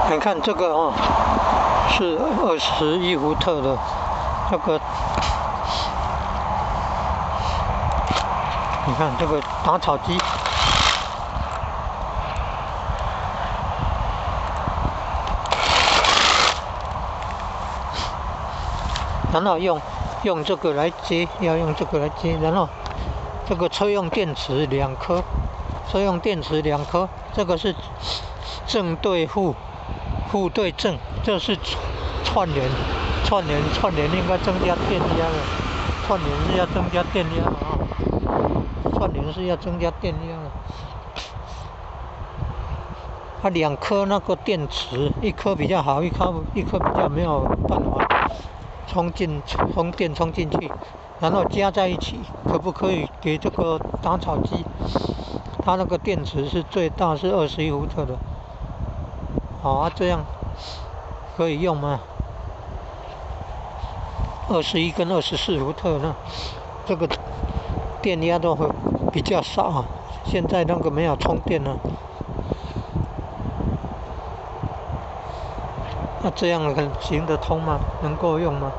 你看这个哦，是21伏特的这个，你看这个打草机，然后用这个来接，要用这个来接，然后这个车用电池2颗，这个是正对负对正，这是串联应该增加电压了，串联是要增加电压了啊，它2颗那个电池，一颗比较好，一颗比较没有办法充电充进去，然后加在一起，可不可以给这个打草机？它那个电池是最大是21伏特的，好啊，这样可以用吗？21跟24伏特呢，这个电压都会比较少啊。现在那个没有充电了，那这样行得通吗？能够用吗？